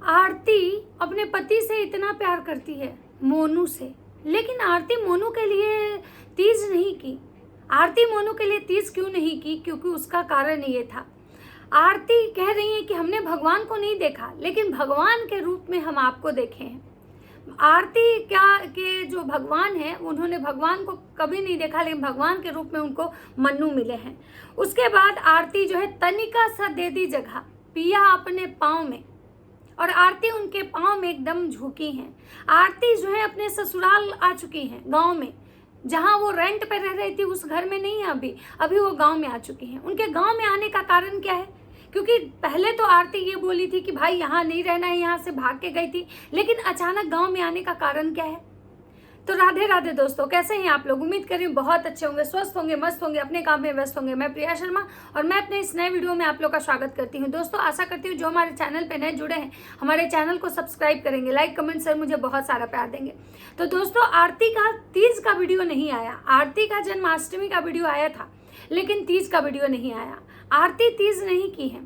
आरती अपने पति से इतना प्यार करती है, मोनू से, लेकिन आरती मोनू के लिए तीज नहीं की। आरती मोनू के लिए तीज क्यों नहीं की? क्योंकि उसका कारण ये था। आरती कह रही है कि हमने भगवान को नहीं देखा, लेकिन भगवान के रूप में हम आपको देखे हैं। आरती क्या के जो भगवान है, उन्होंने भगवान को कभी नहीं देखा, लेकिन भगवान के रूप में उनको मन्नू मिले हैं। उसके बाद आरती जो है तनिका सा दे दी जगह पिया अपने पाँव में, और आरती उनके पाँव में एकदम झुकी हैं। आरती जो है अपने ससुराल आ चुकी हैं, गांव में, जहां वो रेंट पे रह रही थी उस घर में नहीं है अभी वो गांव में आ चुकी हैं। उनके गांव में आने का कारण क्या है? क्योंकि पहले तो आरती ये बोली थी कि भाई यहाँ नहीं रहना है, यहाँ से भाग के गई थी, लेकिन अचानक गांव में आने का कारण क्या है? तो राधे राधे दोस्तों, कैसे हैं आप लोग? उम्मीद कर रही हूँ बहुत अच्छे होंगे, स्वस्थ होंगे, मस्त होंगे, अपने काम में व्यस्त होंगे। मैं प्रिया शर्मा और मैं अपने इस नए वीडियो में आप लोग का स्वागत करती हूँ। दोस्तों, आशा करती हूँ जो हमारे चैनल पे नए जुड़े हैं हमारे चैनल को सब्सक्राइब करेंगे, लाइक कमेंट शेयर मुझे बहुत सारा प्यार देंगे। तो दोस्तों, आरती का तीज का वीडियो नहीं आया। आरती का जन्माष्टमी का वीडियो आया था, लेकिन तीज का वीडियो नहीं आया। आरती तीज नहीं की है,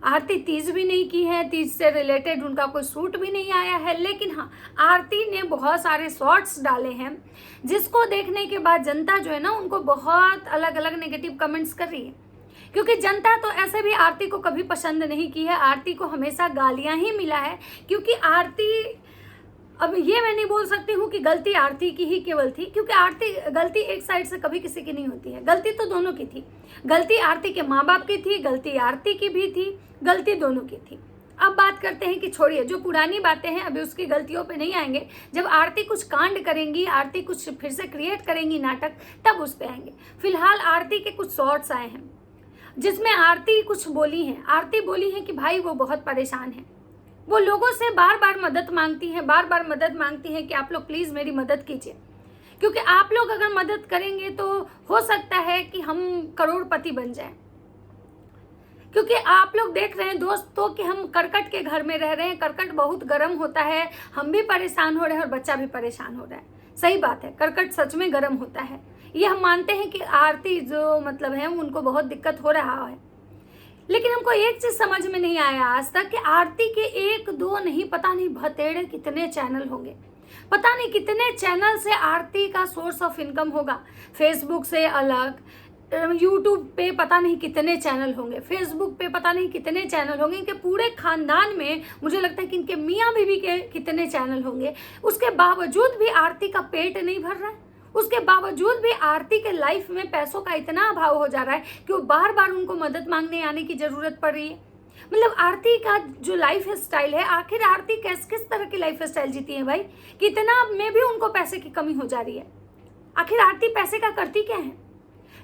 आरती तीज भी नहीं की है, तीज से रिलेटेड उनका कोई सूट भी नहीं आया है। लेकिन हाँ, आरती ने बहुत सारे शॉर्ट्स डाले हैं, जिसको देखने के बाद जनता जो है ना, उनको बहुत अलग अलग नेगेटिव कमेंट्स कर रही है। क्योंकि जनता तो ऐसे भी आरती को कभी पसंद नहीं की है, आरती को हमेशा गालियां ही मिला है। क्योंकि आरती, अब ये मैं नहीं बोल सकती हूँ कि गलती आरती की ही केवल थी, क्योंकि आरती गलती एक साइड से कभी किसी की नहीं होती है। गलती तो दोनों की थी। गलती आरती के माँ बाप की थी, गलती आरती की भी थी, गलती दोनों की थी। अब बात करते हैं कि छोड़िए, जो पुरानी बातें हैं अभी उसकी गलतियों पे नहीं आएंगे। जब आरती कुछ कांड करेंगी, आरती कुछ फिर से क्रिएट करेंगी नाटक, तब उस पे आएंगे। फिलहाल आरती के कुछ शॉर्ट्स आए हैं जिसमें आरती कुछ बोली हैं। आरती बोली है कि भाई वो बहुत परेशान है, वो लोगों से बार बार मदद मांगती है, बार बार मदद मांगती है कि आप लोग प्लीज़ मेरी मदद कीजिए, क्योंकि आप लोग अगर मदद करेंगे तो हो सकता है कि हम करोड़पति बन जाएं। क्योंकि आप लोग देख रहे हैं दोस्तों कि हम करकट के घर में रह रहे हैं, करकट बहुत गर्म होता है, हम भी परेशान हो रहे हैं और बच्चा भी परेशान हो रहा है। सही बात है, करकट सच में गर्म होता है। ये हम मानते हैं कि आरती जो मतलब है उनको बहुत दिक्कत हो रहा है। लेकिन हमको एक चीज समझ में नहीं आया आज तक कि आरती के एक दो नहीं, पता नहीं भतेड़े कितने चैनल होंगे, पता नहीं कितने चैनल से आरती का सोर्स ऑफ इनकम होगा। फेसबुक से अलग, यूट्यूब पे पता नहीं कितने चैनल होंगे, फेसबुक पे पता नहीं कितने चैनल होंगे। इनके पूरे खानदान में मुझे लगता है कि इनके मियाँ बीवी के कितने चैनल होंगे। उसके बावजूद भी आरती का पेट नहीं भर रहा है। उसके बावजूद भी आरती के लाइफ में पैसों का इतना अभाव हो जा रहा है कि वो बार बार उनको मदद मांगने आने की जरूरत पड़ रही है। मतलब आरती का जो लाइफ स्टाइल है, आखिर आरती किस तरह की लाइफ स्टाइल जीती है भाई, कितना में भी उनको पैसे की कमी हो जा रही है। आखिर आरती पैसे का करती क्या है?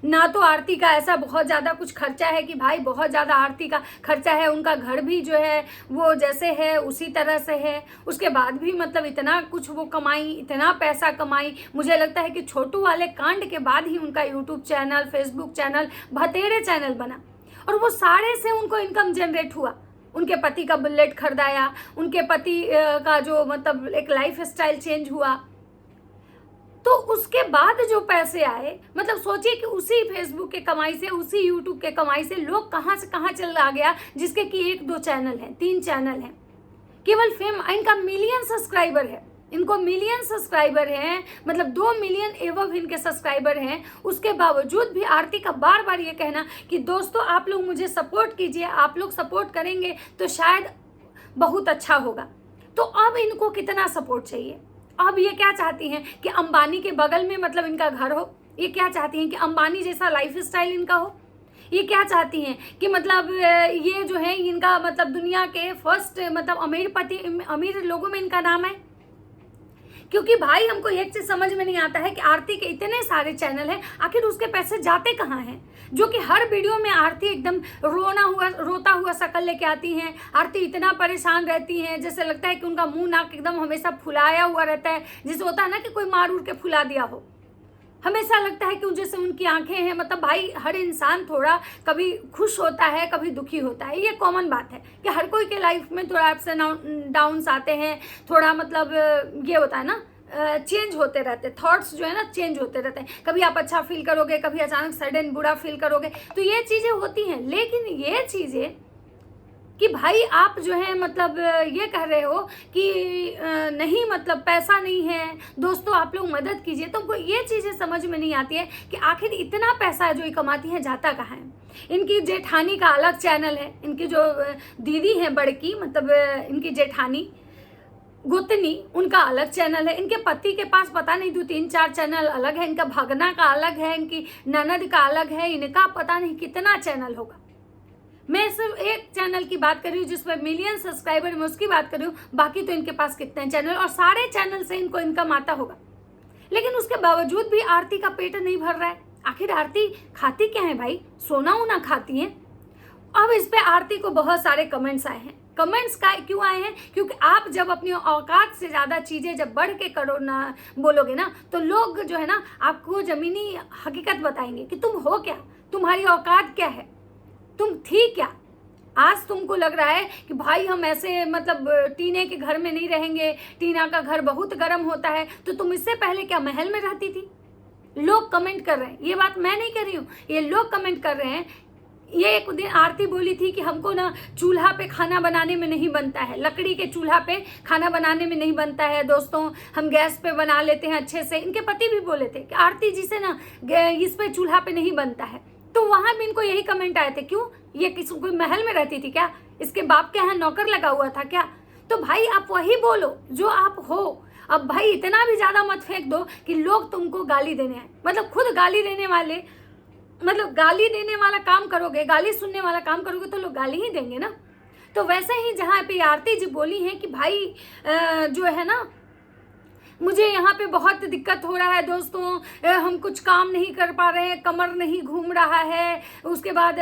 ना तो आरती का ऐसा बहुत ज़्यादा कुछ खर्चा है कि भाई बहुत ज़्यादा आरती का खर्चा है। उनका घर भी जो है वो जैसे है उसी तरह से है। उसके बाद भी मतलब इतना कुछ वो कमाई, इतना पैसा कमाई। मुझे लगता है कि छोटू वाले कांड के बाद ही उनका यूट्यूब चैनल, फेसबुक चैनल, भतेड़े चैनल बना, और वो सारे से उनको इनकम जनरेट हुआ। उनके पति का बुलेट खरीदाया, उनके पति का जो मतलब एक लाइफ स्टाइल चेंज हुआ, तो उसके बाद जो पैसे आए, मतलब सोचिए कि उसी फेसबुक के कमाई से, उसी यूट्यूब के कमाई से लोग कहाँ से कहाँ चला गया, जिसके कि 1-2 चैनल हैं, 3 चैनल हैं, केवल फेम। इनका मिलियन सब्सक्राइबर है, इनको मिलियन सब्सक्राइबर हैं, मतलब 2 मिलियन एवं इनके सब्सक्राइबर हैं। उसके बावजूद भी आरती का बार बार ये कहना कि दोस्तों आप लोग मुझे सपोर्ट कीजिए, आप लोग सपोर्ट करेंगे तो शायद बहुत अच्छा होगा। तो अब इनको कितना सपोर्ट चाहिए? अब ये क्या चाहती हैं कि अंबानी के बगल में मतलब इनका घर हो? ये क्या चाहती हैं कि अंबानी जैसा लाइफ स्टाइल इनका हो? ये क्या चाहती हैं कि मतलब ये जो है इनका मतलब दुनिया के फर्स्ट मतलब अमीर लोगों में इनका नाम है? क्योंकि भाई हमको एक चीज समझ में नहीं आता है कि आरती के इतने सारे चैनल हैं, आखिर उसके पैसे जाते कहाँ हैं? जो कि हर वीडियो में आरती एकदम रोता हुआ शक्ल लेके आती हैं। आरती इतना परेशान रहती हैं, जैसे लगता है कि उनका मुंह नाक एकदम हमेशा फुलाया हुआ रहता है, जैसे होता है ना कि कोई मार उड़ के फुला दिया हो। हमेशा लगता है कि जैसे उनकी आंखें हैं। मतलब भाई हर इंसान थोड़ा कभी खुश होता है, कभी दुखी होता है, ये कॉमन बात है कि हर कोई के लाइफ में थोड़ा अप्स एंड डाउन्स आते हैं, थोड़ा मतलब ये होता है ना, चेंज होते रहते, थॉट्स जो है ना चेंज होते रहते हैं। कभी आप अच्छा फील करोगे, कभी अचानक सडन बुरा फील करोगे, तो ये चीज़ें होती हैं। लेकिन ये चीज़ें कि भाई आप जो है मतलब ये कह रहे हो कि नहीं मतलब पैसा नहीं है, दोस्तों आप लोग मदद कीजिए। तो ये चीज़ें समझ में नहीं आती है कि आखिर इतना पैसा जो ये कमाती हैं जाता कहाँ है। इनकी जेठानी का अलग चैनल है, इनकी जो दीदी हैं बड़की मतलब इनकी जेठानी गोतनी, उनका अलग चैनल है। इनके पति के पास पता नहीं 2-3-4 चैनल अलग है। इनका भगना का अलग है, इनकी ननद का अलग है, इनका पता नहीं कितना चैनल होगा। मैं सिर्फ एक चैनल की बात कर रही हूँ जिस पर मिलियन सब्सक्राइबर, मैं उसकी बात कर रही हूँ। बाकी तो इनके पास कितने चैनल, और सारे चैनल से इनको इनकम आता होगा। लेकिन उसके बावजूद भी आरती का पेट नहीं भर रहा है। आखिर आरती खाती क्या है भाई? सोना वोना खाती है। अब इस पे आरती को बहुत सारे कमेंट्स आए हैं। कमेंट्स का क्यों आए हैं? क्योंकि आप जब अपनी औकात से ज़्यादा चीज़ें जब बढ़ के करो ना, बोलोगे ना, तो लोग जो है ना आपको ज़मीनी हकीकत बताएंगे कि तुम हो क्या, तुम्हारी औकात क्या है, तुम थी क्या। आज तुमको लग रहा है कि भाई हम ऐसे मतलब टीने के घर में नहीं रहेंगे, टीना का घर बहुत गर्म होता है, तो तुम इससे पहले क्या महल में रहती थी? लोग कमेंट कर रहे हैं, ये बात मैं नहीं कर रही हूँ, ये लोग कमेंट कर रहे हैं। ये एक दिन आरती बोली थी कि हमको ना चूल्हा पे खाना बनाने में नहीं बनता है, लकड़ी के चूल्हा पे खाना बनाने में नहीं बनता है दोस्तों, हम गैस पे बना लेते हैं अच्छे से। इनके पति भी बोले थे कि आरती जी से ना इस पे चूल्हा पे नहीं बनता है। तो वहां भी इनको यही कमेंट आए थे, क्यों ये किसी कोई महल में रहती थी क्या? इसके बाप के यहाँ नौकर लगा हुआ था क्या? तो भाई आप वही बोलो जो आप हो। अब भाई इतना भी ज्यादा मत फेंक दो कि लोग तुमको गाली देने आए। मतलब खुद गाली देने वाले, मतलब गाली देने वाला काम करोगे, गाली सुनने वाला काम करोगे तो लोग गाली ही देंगे ना। तो वैसे ही जहाँ पे आरती जी बोली हैं कि भाई जो है ना मुझे यहाँ पे बहुत दिक्कत हो रहा है दोस्तों, हम कुछ काम नहीं कर पा रहे हैं, कमर नहीं घूम रहा है, उसके बाद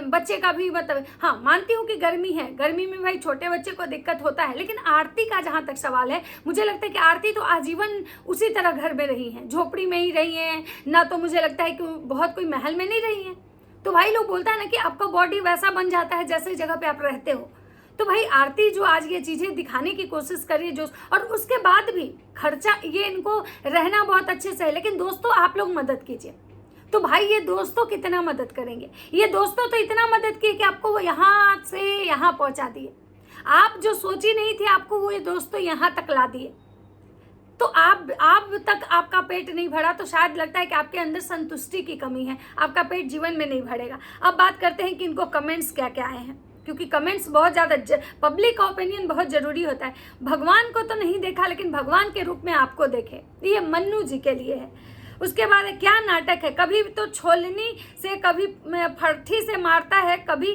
बच्चे का भी मतलब, हाँ मानती हूँ कि गर्मी है, गर्मी में भाई छोटे बच्चे को दिक्कत होता है। लेकिन आरती का जहाँ तक सवाल है, मुझे लगता है कि आरती तो आजीवन उसी तरह घर में रही है, झोपड़ी में ही रही है ना, तो मुझे लगता है कि बहुत कोई महल में नहीं रही है। तो भाई लोग बोलता है ना कि आपका बॉडी वैसा बन जाता है जैसे जगह पे आप रहते हो। तो भाई आरती जो आज ये चीजें दिखाने की कोशिश करी जो, और उसके बाद भी खर्चा, ये इनको रहना बहुत अच्छे से है, लेकिन दोस्तों आप लोग मदद कीजिए। तो भाई ये दोस्तों कितना मदद करेंगे? ये दोस्तों तो इतना मदद किए कि आपको वो यहाँ से यहाँ पहुंचा दिए। आप जो सोची नहीं थी आपको वो ये दोस्तों यहाँ तक ला दिए। तो आप तक आपका पेट नहीं भरा तो शायद लगता है कि आपके अंदर संतुष्टि की कमी है, आपका पेट जीवन में नहीं भरेगा। अब बात करते हैं कि इनको कमेंट्स क्या क्या आए हैं, क्योंकि कमेंट्स बहुत ज़्यादा, पब्लिक का ओपिनियन बहुत ज़रूरी होता है। भगवान को तो नहीं देखा, लेकिन भगवान के रूप में आपको देखे, ये मन्नू जी के लिए है। उसके बाद क्या नाटक है, कभी तो छोलनी से, कभी फरठी से मारता है, कभी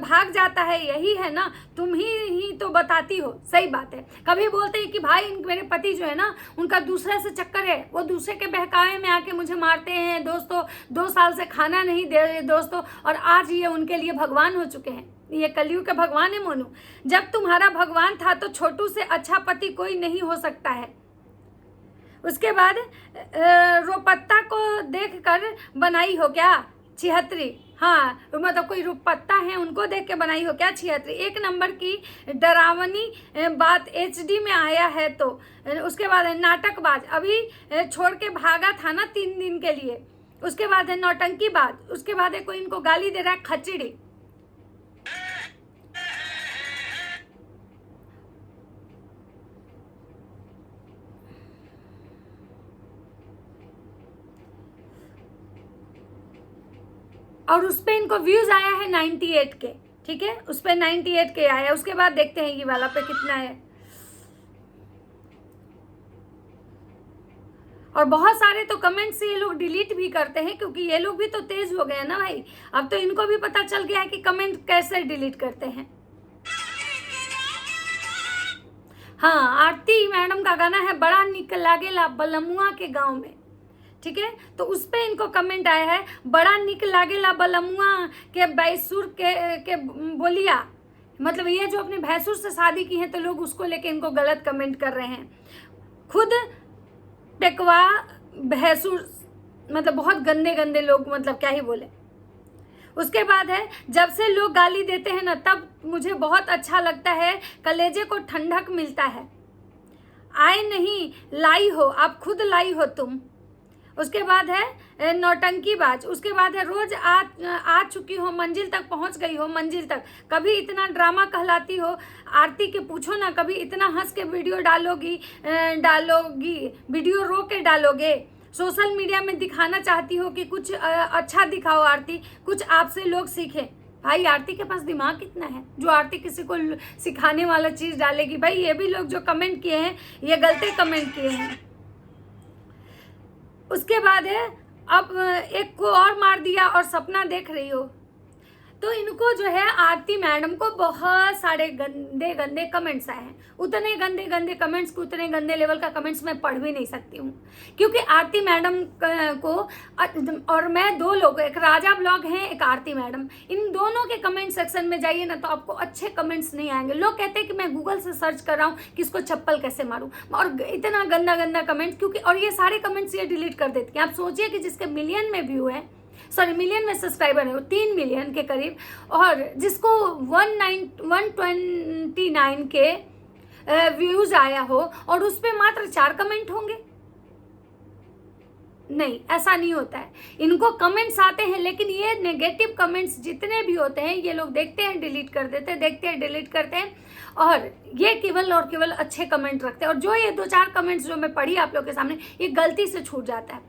भाग जाता है, यही है ना, तुम ही तो बताती हो। सही बात है। कभी बोलते हैं कि भाई मेरे पति जो है ना उनका दूसरे से चक्कर है, वो दूसरे के बहकावे में आके मुझे मारते हैं दोस्तों, 2 साल से खाना नहीं दे रहे दोस्तों, और आज ये उनके लिए भगवान हो चुके हैं। ये कलयुग के भगवान है मोनू। जब तुम्हारा भगवान था तो छोटू से अच्छा पति कोई नहीं हो सकता है। उसके बाद रोपत्ता को देखकर बनाई हो क्या छिहत्तरी? हाँ, मतलब कोई रुपत्ता है उनको देख के बनाई हो क्या छिहत्तरी? 1 नंबर की डरावनी बात HD में आया है। तो उसके बाद है नाटकबाज, अभी छोड़ के भागा था ना 3 दिन के लिए। उसके बाद है नौटंकी बात। उसके बाद है कोई इनको गाली दे रहा है खचड़ी। और उस पर इनको व्यूज आया है 98 के, ठीक है, उस पर 98 के आया है। उसके बाद देखते हैं ये वाला पे कितना है। और बहुत सारे तो कमेंट्स ये लोग डिलीट भी करते हैं, क्योंकि ये लोग भी तो तेज हो गए ना भाई। अब तो इनको भी पता चल गया है कि कमेंट कैसे डिलीट करते हैं। हाँ, आरती मैडम का गाना है बड़ा निक लागेला बलमुआ के गांव में, ठीक है। तो उस पे इनको कमेंट आया है बड़ा निक लागेला बलमुआ के बैसुर के बोलिया। मतलब ये जो अपने भैंसुर से शादी की है तो लोग उसको लेके इनको गलत कमेंट कर रहे हैं। खुद टेकवा भैंसुर, मतलब बहुत गंदे गंदे लोग, मतलब क्या ही बोले। उसके बाद है जब से लोग गाली देते हैं ना तब मुझे बहुत अच्छा लगता है, कलेजे को ठंडक मिलता है। आए नहीं लाई हो, आप खुद लाई हो तुम। उसके बाद है नौटंकीबाज, उसके बाद है रोज आ चुकी हो मंजिल तक, पहुंच गई हो मंजिल तक, कभी इतना ड्रामा कहलाती हो आरती के पूछो ना, कभी इतना हंस के वीडियो डालोगी वीडियो रो के डालोगे, सोशल मीडिया में दिखाना चाहती हो कि कुछ अच्छा दिखाओ आरती, कुछ आपसे लोग सीखें। भाई आरती के पास दिमाग कितना है जो आरती किसी को सिखाने वाला चीज डालेगी। भाई ये भी लोग जो कमेंट किए हैं ये गलती कमेंट किए हैं। उसके बाद है अब एक को और मार दिया और सपना देख रही हो। तो इनको जो है आरती मैडम को बहुत सारे गंदे गंदे कमेंट्स आए हैं। उतने गंदे गंदे कमेंट्स को, उतने गंदे लेवल का कमेंट्स मैं पढ़ भी नहीं सकती हूँ, क्योंकि आरती मैडम को और मैं दो लोग, एक राजा ब्लॉग हैं एक आरती मैडम, इन दोनों के कमेंट सेक्शन में जाइए ना तो आपको अच्छे कमेंट्स नहीं आएंगे। लोग कहते हैं कि मैं गूगल से सर्च कर रहा हूँ कि इसको चप्पल कैसे मारूँ, और इतना गंदा गंदा कमेंट्स, क्योंकि और ये सारे कमेंट्स ये डिलीट कर देती हैं। आप सोचिए कि जिसके मिलियन में व्यू है, सॉरी मिलियन में सब्सक्राइबर है, वो 3 मिलियन के करीब, और जिसको 129 के व्यूज आया हो और उस पर मात्र 4 कमेंट होंगे। नहीं, ऐसा नहीं होता है। इनको कमेंट्स आते हैं, लेकिन ये नेगेटिव कमेंट्स जितने भी होते हैं ये लोग देखते हैं डिलीट कर देते हैं, देखते हैं डिलीट करते हैं, और ये केवल और केवल अच्छे कमेंट रखते हैं। और जो ये 2-4 कमेंट्स जो मैं पढ़ी आप लोग के सामने, ये गलती से छूट जाता है,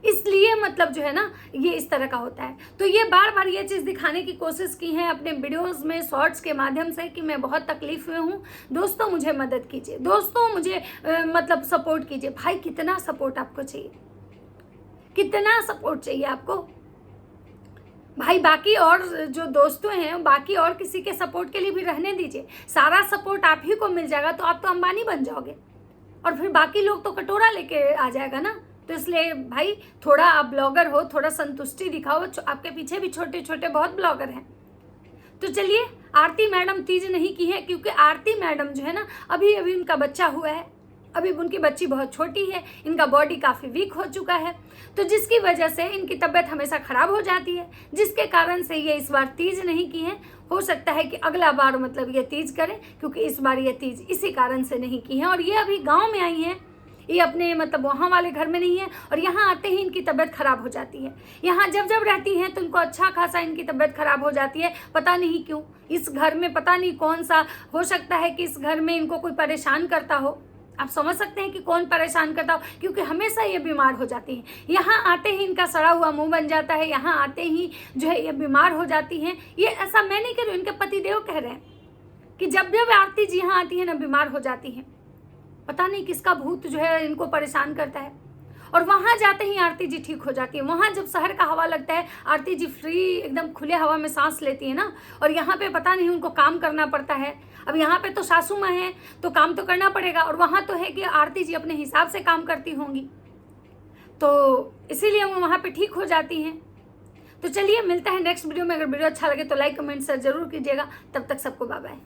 इसलिए मतलब जो है ना ये इस तरह का होता है। तो ये बार बार ये चीज़ दिखाने की कोशिश की है अपने वीडियोस में, शॉर्ट्स के माध्यम से, कि मैं बहुत तकलीफ में हूँ। दोस्तों मुझे मदद कीजिए, दोस्तों मुझे मतलब सपोर्ट कीजिए। भाई कितना सपोर्ट आपको चाहिए, कितना सपोर्ट चाहिए आपको भाई। बाकी और जो दोस्तों हैं, बाकी और किसी के सपोर्ट के लिए भी रहने दीजिए। सारा सपोर्ट आप ही को मिल जाएगा तो आप तो अंबानी बन जाओगे, और फिर बाकी लोग तो कटोरा लेके आ जाएगा ना। तो इसलिए भाई थोड़ा आप ब्लॉगर हो, थोड़ा संतुष्टि दिखाओ। आपके पीछे भी छोटे छोटे बहुत ब्लॉगर हैं। तो चलिए, आरती मैडम तीज नहीं की है, क्योंकि आरती मैडम जो है ना अभी अभी उनका बच्चा हुआ है, अभी उनकी बच्ची बहुत छोटी है, इनका बॉडी काफ़ी वीक हो चुका है, तो जिसकी वजह से इनकी तबीयत हमेशा ख़राब हो जाती है, जिसके कारण से ये इस बार तीज नहीं की है। हो सकता है कि अगला बार मतलब ये तीज करें, क्योंकि इस बार ये तीज इसी कारण से नहीं की है। और ये अभी गाँव में आई हैं, ये अपने मतलब वहाँ वाले घर में नहीं है, और यहाँ आते ही इनकी तबीयत खराब हो जाती है। यहाँ जब जब रहती हैं तो इनको अच्छा खासा इनकी तबीयत खराब हो जाती है, पता नहीं क्यों। इस घर में पता नहीं कौन सा, हो सकता है कि इस घर में इनको कोई परेशान करता हो। आप समझ सकते हैं कि कौन परेशान करता हो, क्योंकि हमेशा ये बीमार हो जाती हैं। यहाँ आते ही इनका सड़ा हुआ मुंह बन जाता है, यहाँ आते ही जो है ये बीमार हो जाती हैं। ये ऐसा मैं नहीं कह रही हूँ, इनके पतिदेव कह रहे हैं कि जब जब आरती जी यहाँ आती है ना बीमार हो जाती हैं। पता नहीं किसका भूत जो है इनको परेशान करता है, और वहाँ जाते ही आरती जी ठीक हो जाती है। वहाँ जब शहर का हवा लगता है, आरती जी फ्री एकदम खुले हवा में सांस लेती है ना, और यहाँ पे पता नहीं उनको काम करना पड़ता है। अब यहाँ पे तो सासू माँ है तो काम तो करना पड़ेगा, और वहाँ तो है कि आरती जी अपने हिसाब से काम करती होंगी, तो इसीलिए वो वहाँ पे ठीक हो जाती हैं। तो चलिए मिलता है नेक्स्ट वीडियो में। अगर वीडियो अच्छा लगे तो लाइक कमेंट शेयर जरूर कीजिएगा। तब तक सबको बाय बाय।